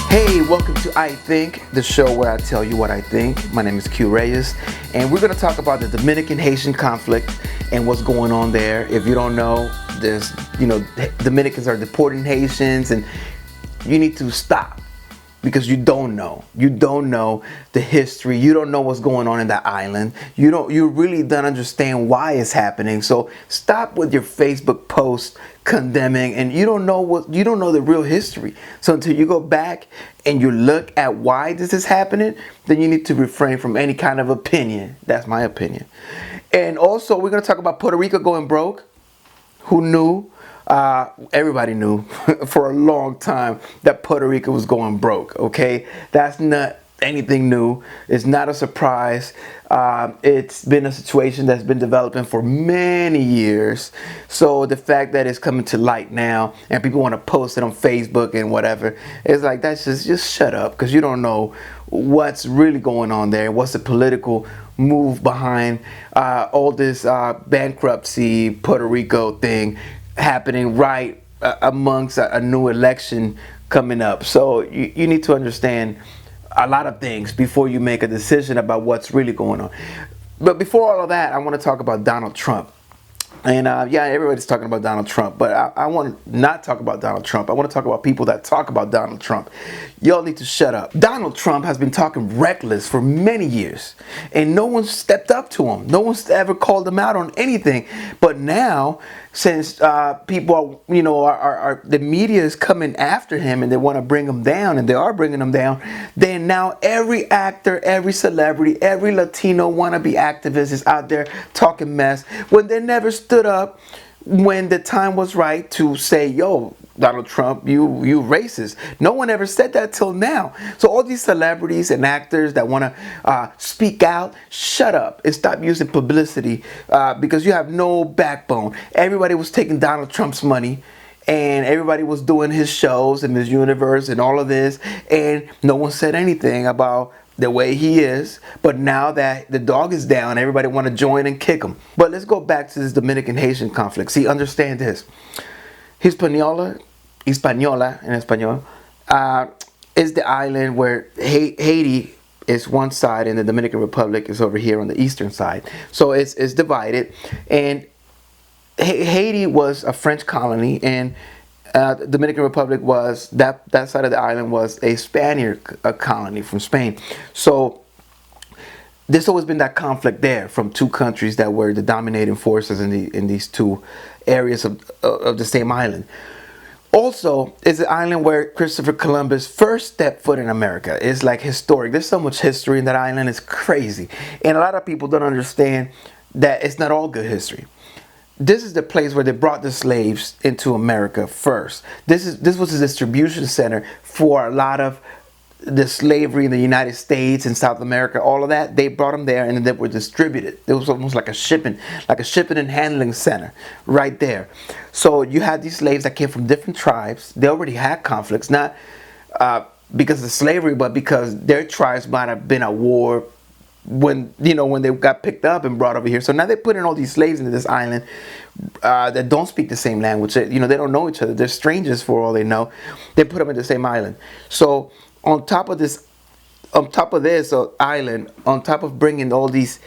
Hey, welcome to iTHINK, the show where I tell you what I think. My name is Q Reyes, and we're going to talk about the Dominican-Haitian conflict and what's going on there. If you don't know, Dominicans are deporting Haitians, and you need to stop because you don't know. You don't know the history. You don't know what's going on in that island. You really don't understand why it's happening. So stop with your Facebook posts condemning, and you don't know the real history. So until you go back and you look at why this is happening, then you need to refrain from any kind of opinion. That's my opinion. And also, we're going to talk about Puerto Rico going broke. Who knew? Everybody knew for a long time that Puerto Rico was going broke. Okay, that's not anything new. It's not a surprise. It's been a situation that's been developing for many years. So the fact that it's coming to light now and people want to post it on Facebook and whatever, it's like, that's just shut up, because you don't know what's really going on there. What's the political move behind all this bankruptcy Puerto Rico thing happening right amongst a new election coming up. So you need to understand a lot of things before you make a decision about what's really going on. But before all of that, I want to talk about Donald Trump. And everybody's talking about Donald Trump, but I want to not talk about Donald Trump. I want to talk about people that talk about Donald Trump. Y'all need to shut up. Donald Trump has been talking reckless for many years, and no one stepped up to him. No one's ever called him out on anything. But now, since people are the media is coming after him and they want to bring him down, and they are bringing him down, then now every actor, every celebrity, every Latino wannabe activist is out there talking mess when they never stood up when the time was right to say, yo, Donald Trump, you racist. No one ever said that till now. So all these celebrities and actors that want to speak out, shut up and stop using publicity because you have no backbone. Everybody was taking Donald Trump's money, and everybody was doing his shows and Miss Universe and all of this, and no one said anything about the way he is. But now that the dog is down, everybody want to join and kick him. But let's go back to this Dominican-Haitian conflict. See, understand this. Hispaniola en español, is the island where Haiti is one side and the Dominican Republic is over here on the eastern side. So it's divided, and Haiti was a French colony, and the Dominican Republic was, that side of the island was a Spaniard colony from Spain. So there's always been that conflict there from two countries that were the dominating forces in these two areas of the same island. Also, it's an island where Christopher Columbus first stepped foot in America. It's like historic. There's so much history in that island. It's crazy. And a lot of people don't understand that it's not all good history. This is the place where they brought the slaves into America first. This was a distribution center for a lot of the slavery in the United States and South America, all of that. They brought them there, and then they were distributed. It was almost like a shipping and handling center right there. So you had these slaves that came from different tribes. They already had conflicts, not because of slavery, but because their tribes might have been at war when they got picked up and brought over here. So now they're putting all these slaves into this island that don't speak the same language. They don't know each other. They're strangers for all they know. They put them in the same island. So on top of this island, on top of bringing all these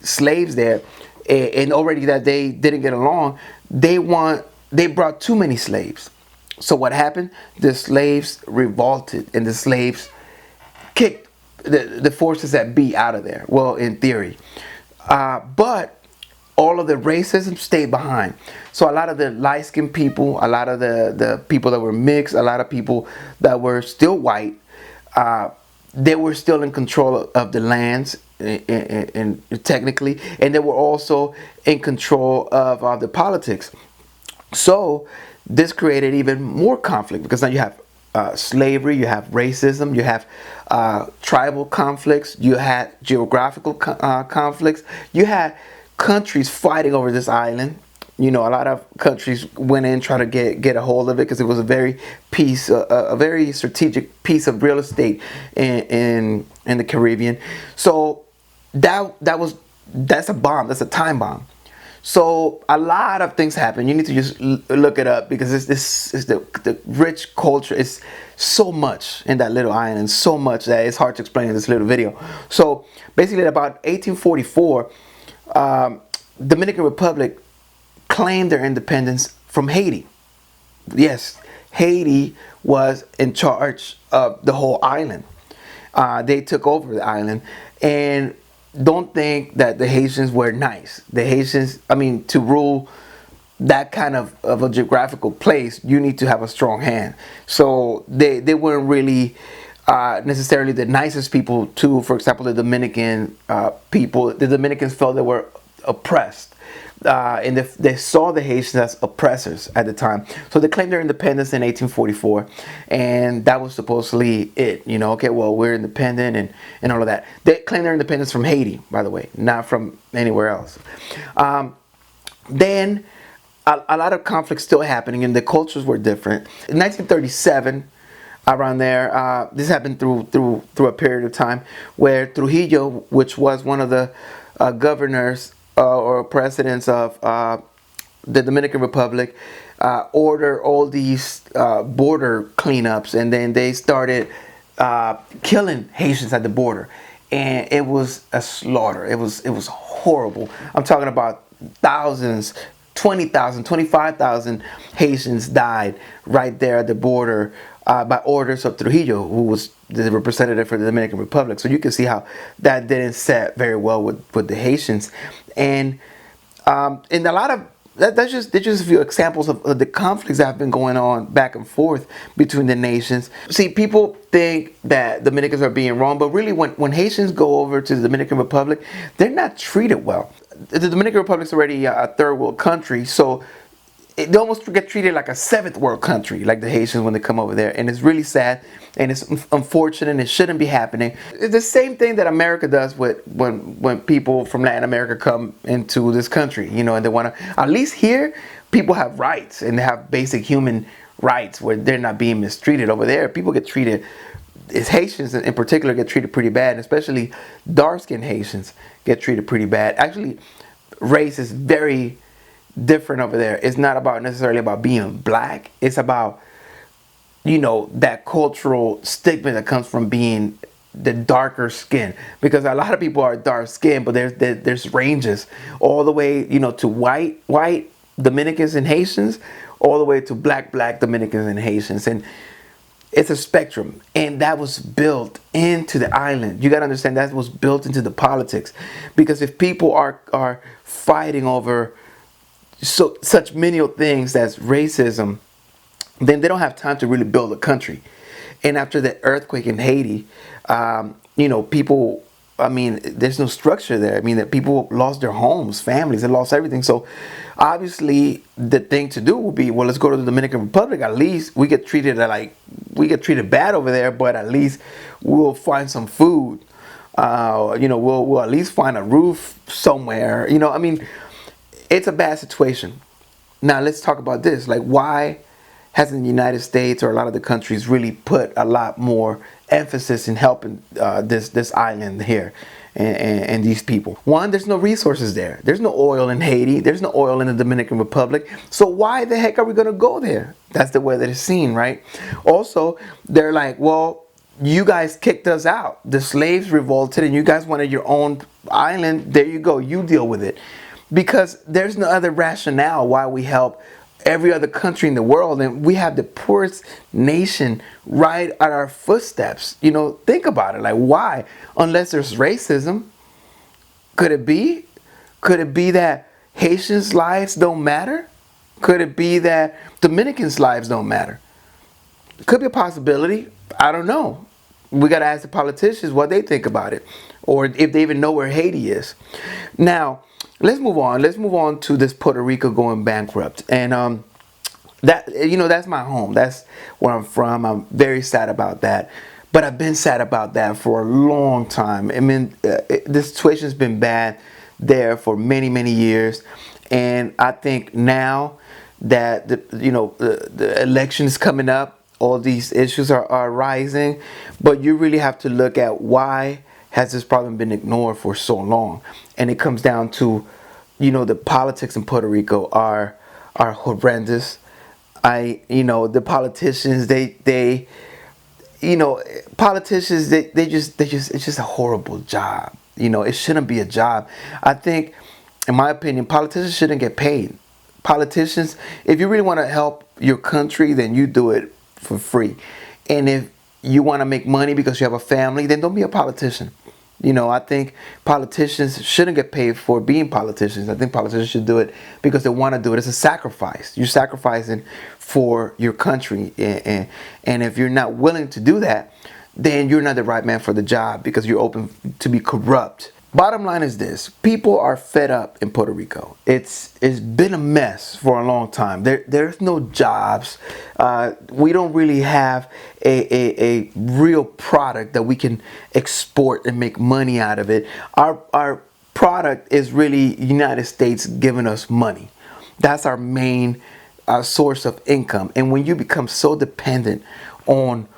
slaves there, and already that they didn't get along, they brought too many slaves. So what happened? The slaves revolted, and the slaves kicked the forces that be out of there. Well, in theory, but all of the racism stayed behind. So a lot of the light-skinned people, a lot of the people that were mixed, a lot of people that were still white, they were still in control of the lands, and technically, and they were also in control of the politics. So this created even more conflict, because now you have slavery, you have racism, you have tribal conflicts, you had geographical conflicts, you had countries fighting over this island. A lot of countries went in trying to get a hold of it because it was a very strategic piece of real estate in the Caribbean. So that's a bomb. That's a time bomb. So a lot of things happen. You need to just look it up because this is the rich culture. It's so much in that little island, so much that it's hard to explain in this little video. So basically, about 1844, Dominican Republic claimed their independence from Haiti. Yes, Haiti was in charge of the whole island. They took over the island, and don't think that the Haitians were nice. The Haitians, I mean, to rule that kind of a geographical place, you need to have a strong hand. So they weren't really necessarily the nicest people to, for example, the Dominican people. The Dominicans felt they were oppressed. And they saw the Haitians as oppressors at the time. So they claimed their independence in 1844, and that was supposedly it. You know, okay, well, we're independent and all of that. They claimed their independence from Haiti, by the way, not from anywhere else. Then a lot of conflicts still happening, and the cultures were different. In 1937, around there, this happened through a period of time where Trujillo, which was one of the governors or presidents of the Dominican Republic, ordered all these border cleanups, and then they started killing Haitians at the border, and it was a slaughter. It was horrible. I'm talking about thousands, 20,000, 25,000 Haitians died right there at the border by orders of Trujillo, who was the representative for the Dominican Republic. So you can see how that didn't set very well with the Haitians. And a lot of that's just a few examples of the conflicts that have been going on back and forth between the nations. See, people think that Dominicans are being wrong, but really when Haitians go over to the Dominican Republic, they're not treated well. The Dominican Republic is already a third world country, so they almost get treated like a seventh world country, like the Haitians when they come over there. And it's really sad, and it's unfortunate, and it shouldn't be happening. It's the same thing that America does with when people from Latin America come into this country, you know, and they want to, at least here, people have rights, and they have basic human rights where they're not being mistreated. Over there, people get treated, as Haitians in particular, get treated pretty bad, and especially dark-skinned Haitians get treated pretty bad. Actually, race is very different over there. It's not about necessarily about being black. It's about, you know, that cultural stigma that comes from being the darker skin, because a lot of people are dark skinned, but there's ranges all the way, you know, to white Dominicans and Haitians, all the way to black Dominicans and Haitians. And it's a spectrum, and that was built into the island. You got to understand that was built into the politics, because if people are fighting over such menial things as racism, then they don't have time to really build a country. And after the earthquake in Haiti, you know, people, I mean, there's no structure there. I mean, that people lost their homes, families, they lost everything. So obviously the thing to do will be, well, let's go to the Dominican Republic. At least we get treated bad over there, but at least we'll find some food. You know, we'll at least find a roof somewhere. You know, I mean, it's a bad situation. Now let's talk about this. Like, why hasn't the United States or a lot of the countries really put a lot more emphasis in helping this island here and these people? One, there's no resources there. There's no oil in Haiti. There's no oil in the Dominican Republic. So why the heck are we going to go there? That's the way that it's seen, right? Also, they're like, well, you guys kicked us out. The slaves revolted and you guys wanted your own island. There you go. You deal with it. Because there's no other rationale why we help every other country in the world, and we have the poorest nation right at our footsteps. You know, think about it. Like, why? Unless there's racism. Could it be? Could it be that Haitians' lives don't matter? Could it be that Dominicans' lives don't matter? It could be a possibility. I don't know. We got to ask the politicians what they think about it, or if they even know where Haiti is. Now, let's move on. Let's move on to this Puerto Rico going bankrupt. And that, you know, that's my home. That's where I'm from. I'm very sad about that. But I've been sad about that for a long time. I mean, this situation's been bad there for many, many years. And I think now that the election is coming up, all these issues are rising. But you really have to look at why has this problem been ignored for so long. And it comes down to, the politics in Puerto Rico are horrendous. The politicians, they politicians, they just it's just a horrible job. It shouldn't be a job. I think, in my opinion, politicians shouldn't get paid. Politicians, if you really want to help your country, then you do it for free. And if you want to make money because you have a family, then don't be a politician. I think politicians shouldn't get paid for being politicians. I think politicians should do it because they want to do it. It's a sacrifice. You're sacrificing for your country. And if you're not willing to do that, then you're not the right man for the job because you're open to be corrupt. Bottom line is this: people are fed up in Puerto Rico. It's been a mess for a long time. There's no jobs. We don't really have a real product that we can export and make money out of it. Our product is really United States giving us money. That's our main source of income. And when you become so dependent on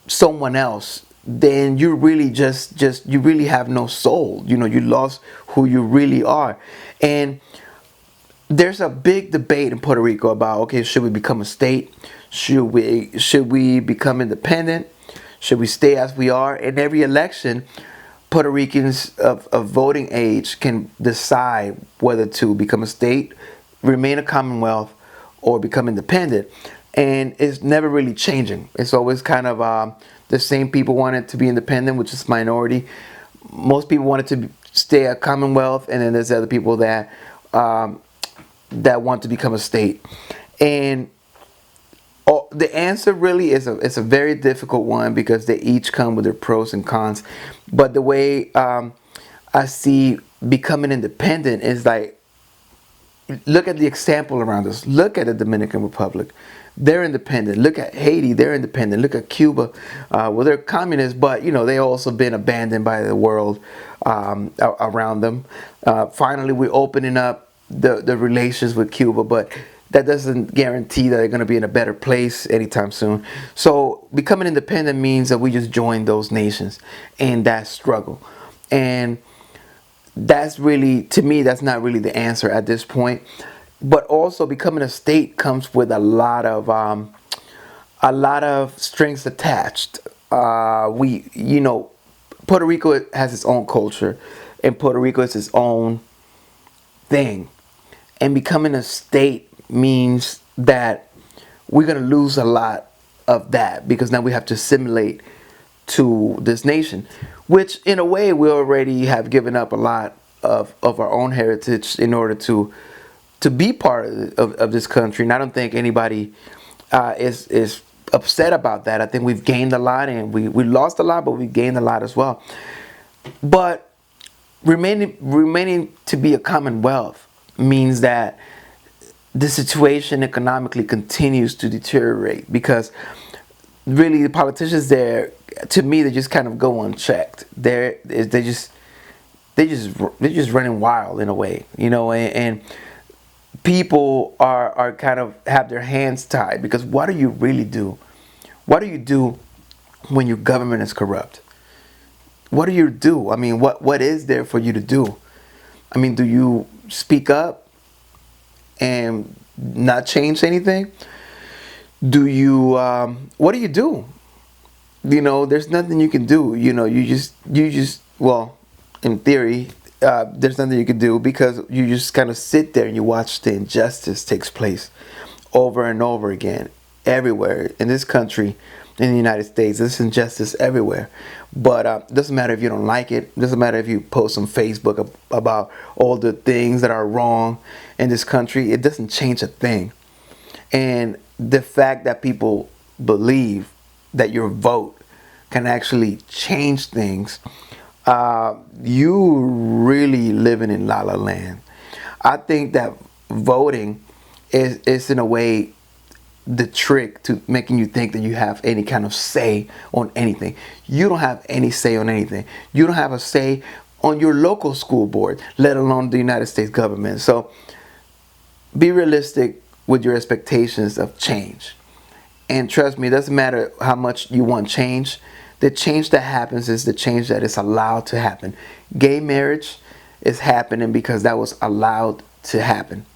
someone else, then you really you really have no soul. You lost who you really are. And there's a big debate in Puerto Rico about, okay, should we become a state? Should we become independent? Should we stay as we are? In every election, Puerto Ricans of voting age can decide whether to become a state, remain a commonwealth, or become independent. And it's never really changing. It's always kind of the same people want it to be independent, which is minority. Most people want it to stay a commonwealth, and then there's other people that want to become a state. And the answer really is it's a very difficult one because they each come with their pros and cons. But the way I see becoming independent is like, look at the example around us. Look at the Dominican Republic. They're independent. Look at Haiti. They're independent. Look at Cuba. Well, they're communists, but they also been abandoned by the world around them. Finally, we're opening up the relations with Cuba, but that doesn't guarantee that they're going to be in a better place anytime soon. So becoming independent means that we just join those nations in that struggle. And that's really, to me, that's not really the answer at this point. But also, becoming a state comes with a lot of strings attached. Puerto Rico has its own culture, and Puerto Rico is its own thing. And becoming a state means that we're gonna lose a lot of that because now we have to assimilate to this nation, which in a way we already have given up a lot of our own heritage in order to be part of this country. And I don't think anybody is upset about that. I think we've gained a lot, and we lost a lot, but we gained a lot as well. But remaining to be a commonwealth means that the situation economically continues to deteriorate because really the politicians there, to me, they just kind of go unchecked. They're just running wild in a way, and people are kind of have their hands tied because what do you really do? What do you do when your government is corrupt? What do you do? I mean, what is there for you to do? I mean, do you speak up and not change anything? Do you what do you do? There's nothing you can do. You just well, in theory, there's nothing you can do because you just kind of sit there and you watch the injustice takes place over and over again everywhere in this country, in the United States. There's injustice everywhere. But it doesn't matter if you don't like it. It doesn't matter if you post on Facebook about all the things that are wrong in this country. It doesn't change a thing. And the fact that people believe that your vote can actually change things, you really living in la la land. I think that voting is in a way the trick to making you think that you have any kind of say on anything. You don't have any say on anything. You don't have a say on your local school board, let alone the United States government. So be realistic with your expectations of change. And trust me, it doesn't matter how much you want change. The change that happens is the change that is allowed to happen. Gay marriage is happening because that was allowed to happen.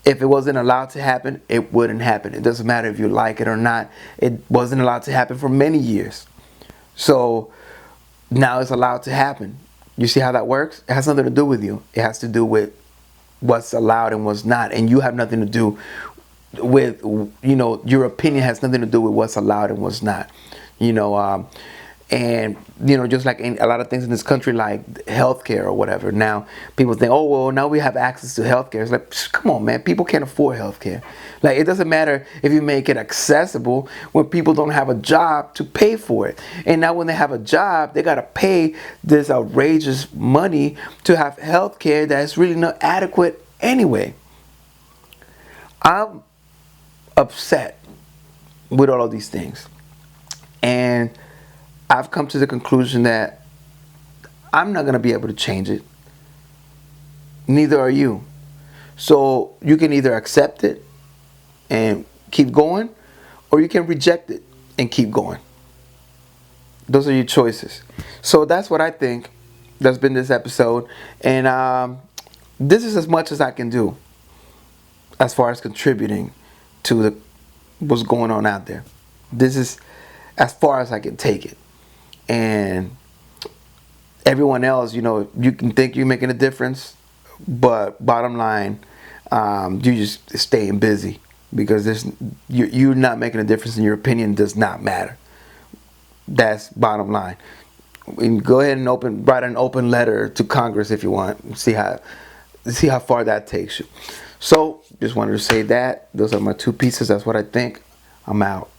If it wasn't allowed to happen, it wouldn't happen. It doesn't matter if you like it or not. It wasn't allowed to happen for many years. So now it's allowed to happen. You see how that works? It has nothing to do with you. It has to do with what's allowed and what's not. And you have nothing to do with, your opinion has nothing to do with what's allowed and what's not. And just like a lot of things in this country, like healthcare or whatever. Now people think, oh well, now we have access to healthcare. It's like, come on, man, people can't afford healthcare. Like, it doesn't matter if you make it accessible when people don't have a job to pay for it. And now when they have a job, they gotta pay this outrageous money to have healthcare that's really not adequate anyway. I'm upset with all of these things, and I've come to the conclusion that I'm not going to be able to change it. Neither are you. So you can either accept it and keep going, or you can reject it and keep going. Those are your choices. So that's what I think. That's been this episode. And this is as much as I can do as far as contributing to what's going on out there. This is as far as I can take it. And everyone else, you can think you're making a difference, but bottom line, you just staying busy, because you're not making a difference, and your opinion does not matter. That's bottom line. And go ahead and write an open letter to Congress if you want. See how far that takes you. So just wanted to say that. Those are my two pieces. That's what I think. I'm out.